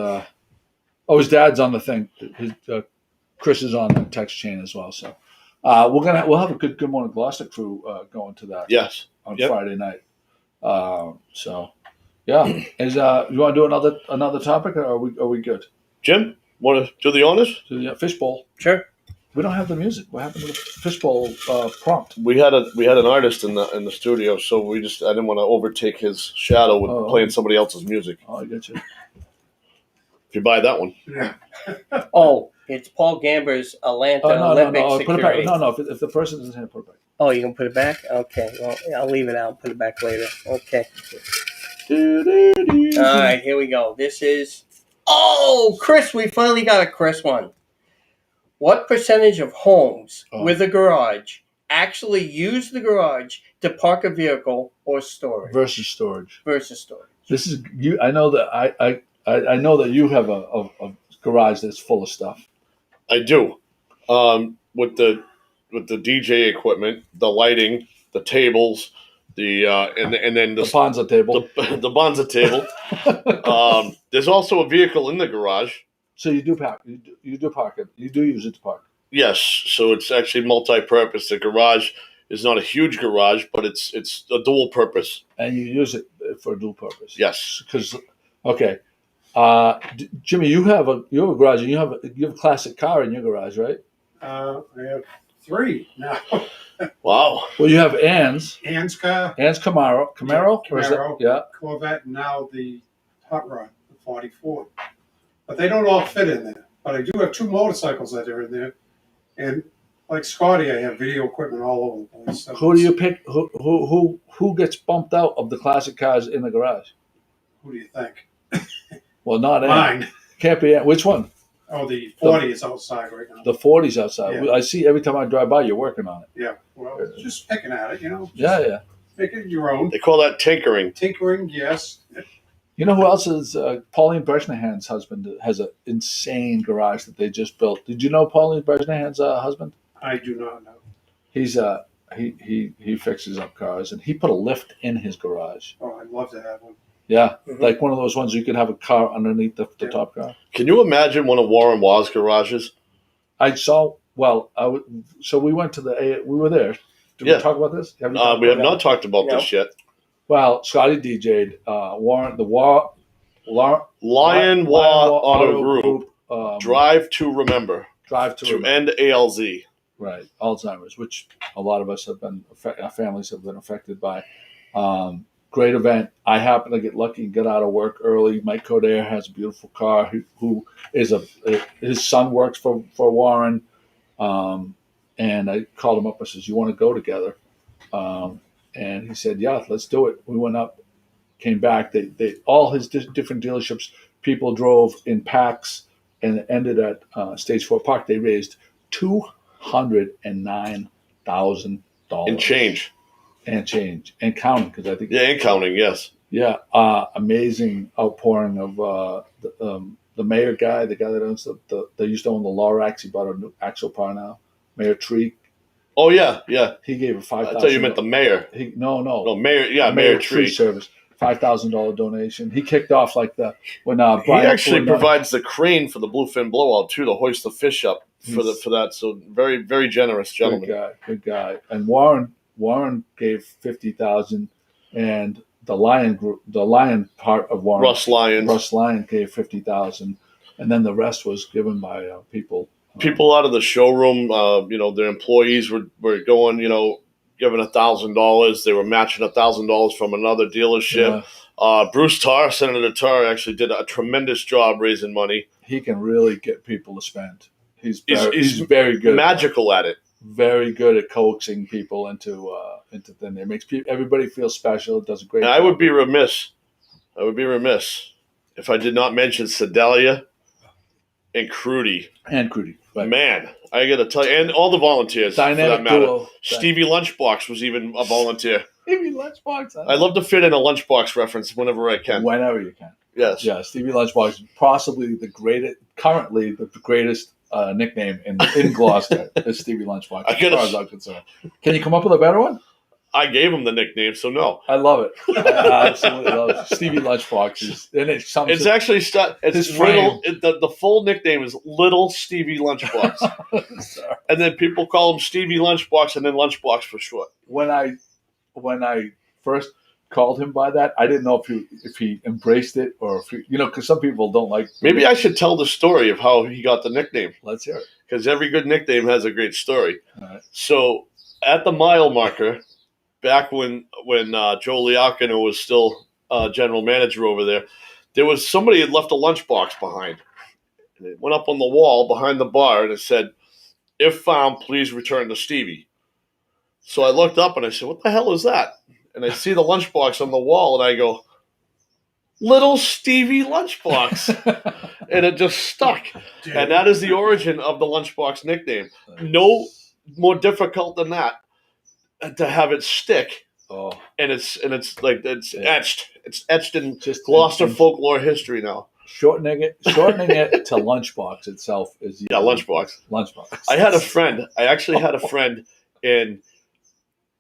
His dad's on the thing. Chris is on the text chain as well. So we'll have a good Morning Gloucester crew going to that. Yes. On Friday night. So yeah, you want to do another topic, or are we good? Jim, want to do the honors? Fishbowl. Sure. We don't have the music. What happened to the fishbowl prompt? We had an artist in the studio, so I didn't want to overtake his shadow with playing somebody else's music. Oh, I get you. If you buy that one. Yeah. It's Paul Gamber's Atlanta Olympic Security. Put it back. No. If the person doesn't have it, put it back. Oh, you can put it back? Okay. Well, I'll leave it out and put it back later. Okay. All right, here we go. This is... Oh, Chris, we finally got a Chris one. What percentage of homes with a garage actually use the garage to park a vehicle or storage? Versus storage. This is you. I know that I know that you have a garage that's full of stuff. I do. With the DJ equipment, the lighting, the tables, and then the Bonza table. The Bonza table. There's also a vehicle in the garage. So you do park. You do park it. You do use it to park. Yes. So it's actually multi-purpose. The garage is not a huge garage, but it's a dual purpose. And you use it for a dual purpose. Yes. Because Jimmy, you have a garage, and you have a classic car in your garage, right? I have 3 now. Wow. Well, you have Ann's car. Ann's Camaro. Yeah. Corvette, and now the Hot Rod, the 44. But they don't all fit in there. But I do have 2 motorcycles that are in there. And like Scotty, I have video equipment all over the place. So who do you pick? Who gets bumped out of the classic cars in the garage? Who do you think? Well, not mine. Can't be Ann. Which one? Oh, the 40 is outside right now. The 40's outside. Yeah. I see every time I drive by, you're working on it. Yeah. Well, just picking at it, Yeah. Make it your own. They call that tinkering. Tinkering, yes. You know who else is? Pauline Bresnahan's husband has an insane garage that they just built. Did you know Pauline Bresnahan's husband? I do not know. He's he fixes up cars, and he put a lift in his garage. Oh, I'd love to have one. Yeah, like one of those ones you could have a car underneath the top car. Can you imagine one of Warren Waugh's garages? I saw. Well, so we went to we were there. Did we talk about this? We have not talked about this yet. Well, Scotty DJ'd Warren Lion Waugh Auto Group. Drive to Remember. End ALZ. Right, Alzheimer's, which a lot of us our families have been affected by. Great event. I happen to get lucky and get out of work early. Mike Coder has a beautiful car. Who is his son works for Warren, and I called him up. I says, "You want to go together?" And he said, "Yeah, let's do it." We went up, came back. They all his different dealerships people drove in packs and it ended at Stage 4 Park. They raised $209,000 And change. and counting, because I think and counting, yes. Yeah, amazing outpouring of the mayor guy, the guy that owns they used to own the Lorax. He bought a new axle power now. Mayor Tree. Oh yeah. He gave a $5,000. I thought you meant the mayor. No, Mayor. Yeah, Mayor Tree Service. $5,000 donation. He kicked off like Brian, he actually provides the crane for the bluefin blowout too to hoist the fish up for that. So very, very generous gentleman. Good guy. And Warren gave $50,000, and the Lion part of Warren, Russ Lyon gave $50,000, and then the rest was given by people. People out of the showroom, their employees were going, giving $1,000. They were matching $1,000 from another dealership. Yeah. Bruce Tarr, Senator Tarr, actually did a tremendous job raising money. He can really get people to spend. He's very good. Magical at it. Very good at coaxing people into then it makes everybody feel special. It does a great job. I would be remiss if I did not mention Sedalia and Crudy. Right. Man, I got to tell you, and all the volunteers Dynamic for that matter. duo. Stevie Lunchbox was even a volunteer. Stevie Lunchbox. I love to fit in a Lunchbox reference whenever I can. Whenever you can. Yes. Yeah, Stevie Lunchbox, possibly currently the greatest nickname in Gloucester is Stevie Lunchbox, as far as I'm concerned. Can you come up with a better one? I gave him the nickname, so no. I love it. I absolutely love it. Stevie Lunchbox it's actually it's little. The full nickname is Little Stevie Lunchbox, and then people call him Stevie Lunchbox, and then Lunchbox for short. When I first called him by that, I didn't know if he embraced it or if because some people don't like. Maybe I should tell the story of how he got the nickname. Let's hear it. Because every good nickname has a great story. All right. So at the mile marker, back when Joe Liacano was still general manager over there was somebody had left a lunchbox behind. And it went up on the wall behind the bar and it said, "If found, please return to Stevie." So I looked up and I said, "What the hell is that?" And I see the lunchbox on the wall and I go, "Little Stevie Lunchbox." And it just stuck. Dude. And that is the origin of the Lunchbox nickname. No more difficult than that. To have it stick, and it's etched. It's etched in just Gloucester folklore history now. Shortening it to Lunchbox itself is Lunchbox. I actually had a friend in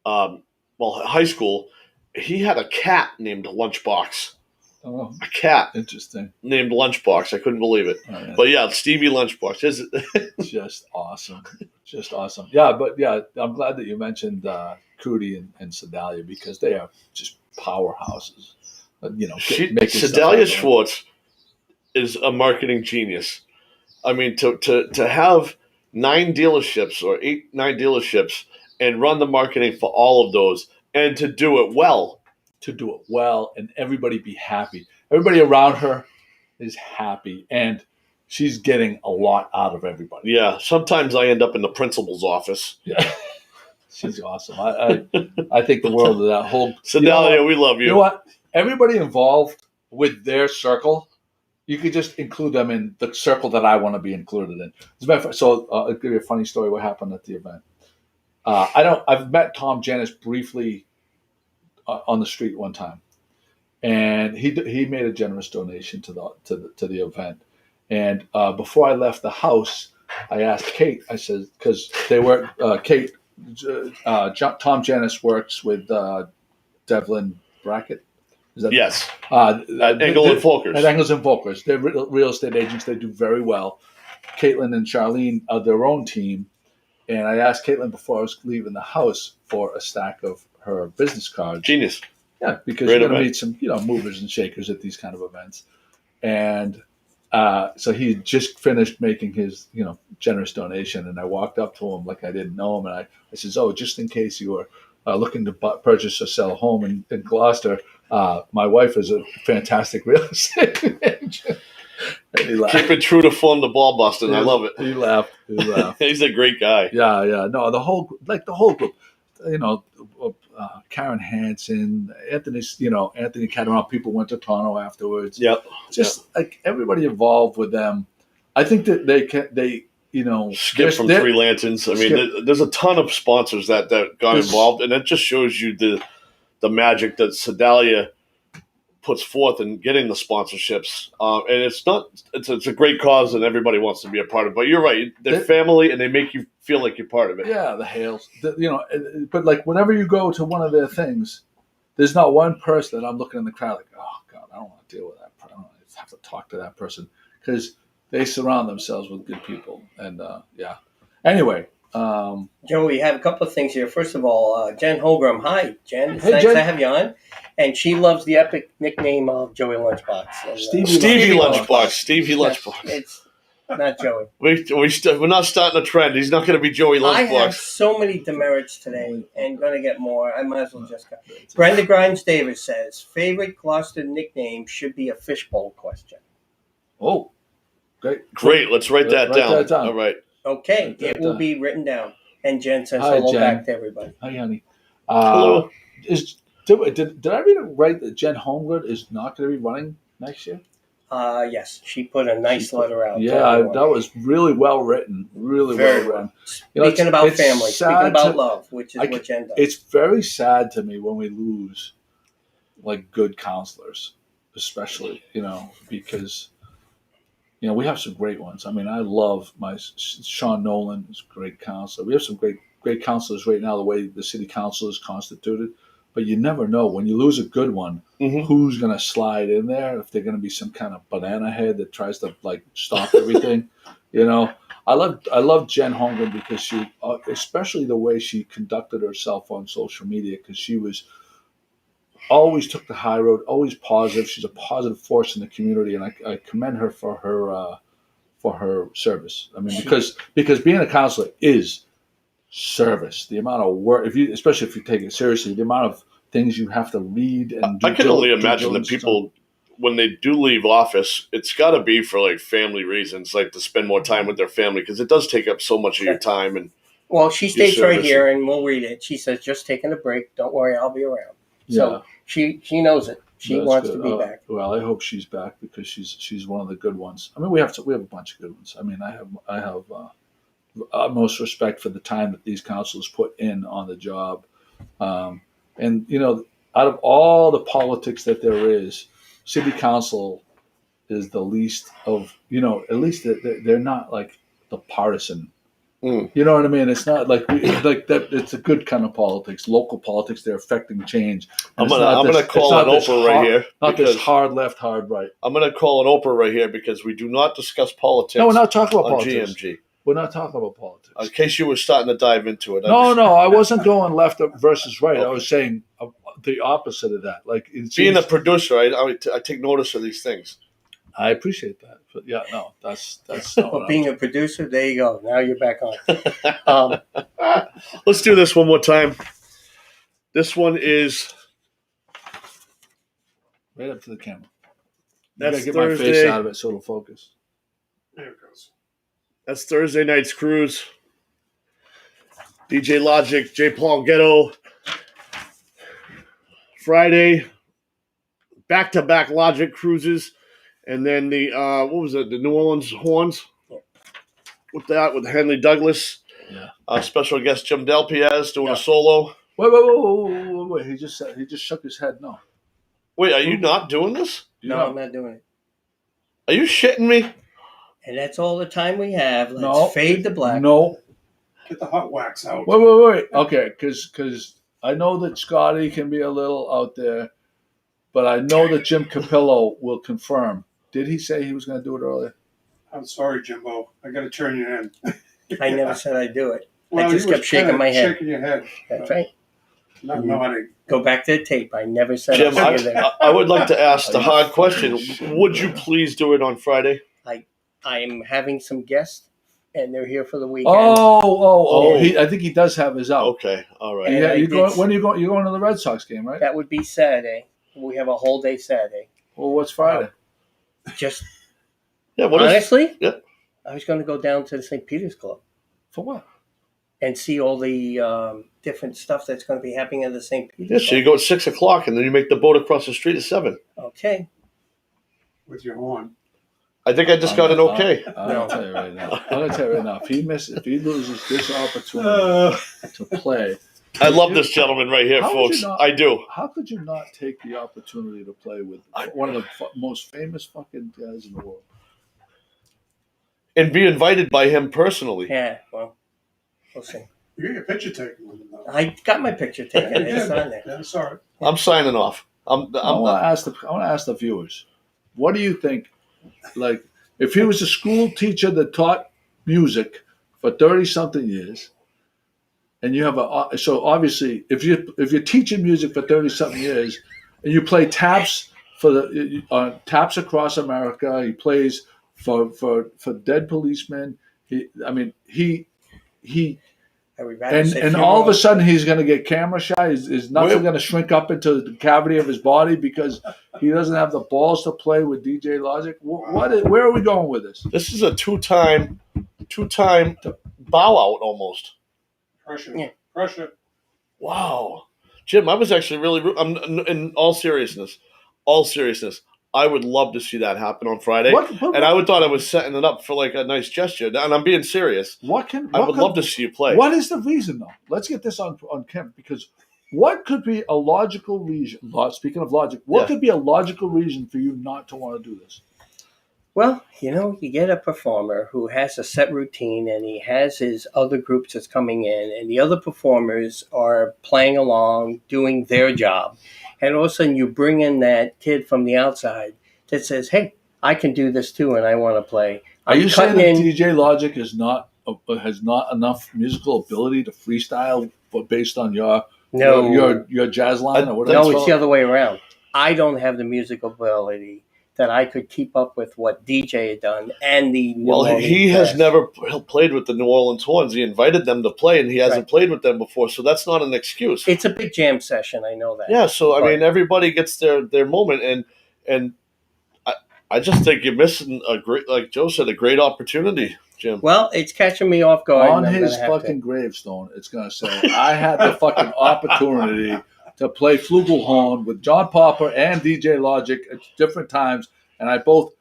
high school. He had a cat named Lunchbox. Oh, a cat. Interesting. Named Lunchbox. I couldn't believe it. Oh, yeah. But yeah, Stevie Lunchbox. Just awesome. Just awesome. Yeah, but yeah, I'm glad that you mentioned Crudy and Sedalia because they are just powerhouses. Sedalia Schwartz is a marketing genius. I mean, to have 9 dealerships and run the marketing for all of those and to do it well. And everybody be happy. Everybody around her is happy, and she's getting a lot out of everybody. Yeah, sometimes I end up in the principal's office. Yeah, she's awesome. I think the world of that whole Sedalia. We love you. You know what? Everybody involved with their circle, you could just include them in the circle that I want to be included in. As a matter of fact, so I'll give you a funny story. What happened at the event? I've met Tom Janis briefly on the street one time, and he made a generous donation to the event. And before I left the house, I asked Kate. I said because they work. Kate, Tom Janis works with Devlin Brackett. Is that yes? At Engel and Volkers. At Engels and Volkers, they're real estate agents. They do very well. Caitlin and Charlene are their own team, and I asked Caitlin before I was leaving the house for a stack of her business cards. Genius. Yeah, because you're going to meet some, movers and shakers at these kind of events. And so he just finished making his, generous donation. And I walked up to him like I didn't know him. And I says, "Oh, just in case you were looking to purchase or sell a home in Gloucester, my wife is a fantastic real estate agent." Keep it true to form, the ball busting. I love it. He laughed. He's a great guy. Yeah. No, the whole group. Karen Hansen, Anthony Catterall. People went to Toronto afterwards. Yep. Just like everybody involved with them. I think that they skip from Three Lanterns. I mean, there's a ton of sponsors that got involved, and it just shows you the magic that Sedalia puts forth in getting the sponsorships. And it's a great cause, and everybody wants to be a part of it. But you're right, they're family, and they make you feel like you're part of it. Yeah, the Hales. But like whenever you go to one of their things, there's not one person that I'm looking in the crowd like, oh God, I don't want to deal with that. I don't have to talk to that person, because they surround themselves with good people. And Anyway. Joe, we have a couple of things here. First of all, Jen Holgram. Hi, Jen. It's nice Jen. to have you on. And she loves the epic nickname of Joey Lunchbox. And, Stevie Lunchbox. Stevie Lunchbox. It's not Joey. We're not starting a trend. He's not going to be Joey Lunchbox. I have so many demerits today and going to get more. I might as well just go. Brenda Grimes Davis says, favorite Gloucester nickname should be a fishbowl question. Oh, great. Let's write that down. All right. Okay, it will be written down. And Jen says hello back to everybody. Hi, honey. Hello. Did I read it right that Jen Holmgren is not going to be running next year? Yes, she put a nice letter out. Yeah, that was really well written. Really well written. Speaking about family, speaking about love, which is what Jen does. It's very sad to me when we lose like good counselors, especially, because we have some great ones. I mean, I love Sean Nolan is a great counselor. We have some great counselors right now, the way the city council is constituted. But you never know. When you lose a good one, who's going to slide in there? If they're going to be some kind of banana head that tries to like stop everything. I love Jen Holmgren because she, especially the way she conducted herself on social media, because she was always took the high road, always positive. She's a positive force in the community, and I commend her for her service. I mean, because being a counselor is service. The amount of work, especially if you take it seriously, the amount of things you have to read and do. I can only imagine the people when they do leave office, it's got to be for like family reasons, like to spend more time with their family, because it does take up so much of your time. And well, she states right here, and we'll read it. She says, "Just taking a break. Don't worry, I'll be around." So she knows it. She wants to be back. Well, I hope she's back because she's one of the good ones. I mean, we have a bunch of good ones. I mean, I have utmost respect for the time that these councilors put in on the job. And, out of all the politics that there is, city council is the least of, at least they're not like the partisan. You know what I mean? It's not like that. It's a good kind of politics, local politics. They're affecting change. I'm gonna call an Oprah right here. Not this hard left, hard right. I'm gonna call an Oprah right here because we do not discuss politics. No, we're not talking about on politics. GMG. We're not talking about politics. In case you were starting to dive into it. No, I wasn't going left versus right. Okay. I was saying the opposite of that. Like being a producer, I take notice of these things. I appreciate that, but that's well, being a producer. There you go. Now you're back on. Let's do this one more time. This one is right up to the camera. That's I gotta get Thursday. my face out of it so it'll focus. There it goes. That's Thursday night's cruise. DJ Logic, J. Paul Ghetto. Friday, back-to-back Logic cruises. And then the, the New Orleans Horns. With Henley Douglas. Yeah. Special guest Jim Delpiaz doing a solo. Wait. He just shook his head. No. Wait, are you not doing this? No, I'm not doing it. Are you shitting me? And that's all the time we have. Let's fade to black. No. Get the hot wax out. Wait. Okay, because I know that Scotty can be a little out there, but I know that Jim Capillo will confirm. Did he say he was going to do it earlier? I'm sorry, Jimbo. I got to turn you in. I never said I'd do it. Well, I just kept shaking my head. Shaking your head. That's right. Not nodding. Go back to the tape. I never said Jim, I would like to ask the hard question. Would you please do it on Friday? I am having some guests, and they're here for the weekend. I think he does have his out. Okay, all right. Yeah, when are you going? You're going to the Red Sox game, right? That would be Saturday. We have a whole day Saturday. Well, what's Friday? Honestly, yeah. I was going to go down to the St. Peter's Club. For what? and see all the different stuff that's going to be happening at the St. Yeah, Peter's. so you go at 6 o'clock, and then you make the boat across the street at 7. Okay. with your horn. I think I just got an okay. I'm gonna tell you right now. I'm gonna tell you right now. If he loses this opportunity to play, I love this gentleman right here, How would folks. you not- I do. how could you not take the opportunity to play with one of the most famous fucking guys in the world? And be invited by him personally. Yeah, well, we'll see. You get your picture taken with him, though. I got my picture taken. It's on there. Yeah, sorry. I'm signing off. I want to ask the viewers, what do you think? Like, if he was a school teacher that taught music for 30-something years, and you have so obviously if you're teaching music for 30-something years, and you play taps for the taps across America, he plays for Dead Policemen. And all of a sudden he's going to get camera shy. His nuts are going to shrink up into the cavity of his body because he doesn't have the balls to play with DJ Logic. Where are we going with this? This is a two-time bow out almost. Pressure. Yeah. Pressure. Wow, Jim, I was actually really. In all seriousness, I would love to see that happen on Friday. And I thought I was setting it up for like a nice gesture, and I'm being serious. I would love to see you play. What is the reason, though? Let's get this on camera, because what could be a logical reason? Speaking of logic, what could be a logical reason for you not to want to do this? Well, you get a performer who has a set routine, and he has his other groups that's coming in, and the other performers are playing along, doing their job. And all of a sudden you bring in that kid from the outside that says, hey, I can do this too, and I want to play. Are you saying that DJ Logic has not enough musical ability to freestyle based on your jazz line? Or whatever? No, it's the other way around. I don't have the musical ability that I could keep up with what DJ had done and the New Orleans he has never played with the New Orleans Horns. He invited them to play, and he hasn't played with them before, so that's not an excuse. It's a big jam session, I know that. Yeah, so I mean, everybody gets their moment, and I just think you're missing a great, like Joe said, a great opportunity, Jim. Well, it's catching me off guard. On his fucking gravestone, it's going to say, I had the fucking opportunity to play flugelhorn with John Popper and DJ Logic at different times, and I put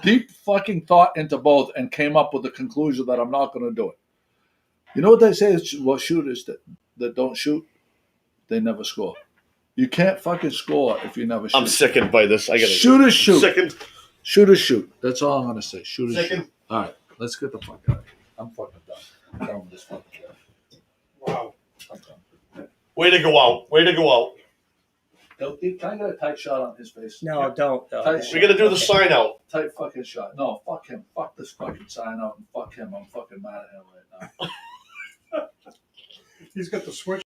deep fucking thought into both and came up with the conclusion that I'm not going to do it. You know what they say? What shooters that don't shoot, they never score. You can't fucking score if you never shoot. I'm sickened by this. Shooters shoot. Sickened. Shooters shoot. That's all I'm going to say. Shooters Sickened. shoot. All right, let's get the fuck out of here. I'm fucking done. I'm done with this fucking guy. Wow. I'm done. Way to go out. Way to go out. Can I get a tight shot on his face? No, don't. We're going to do the sign out. Tight fucking shot. No, fuck him. Fuck this fucking sign out and fuck him. I'm fucking mad at him right now. He's got the switch.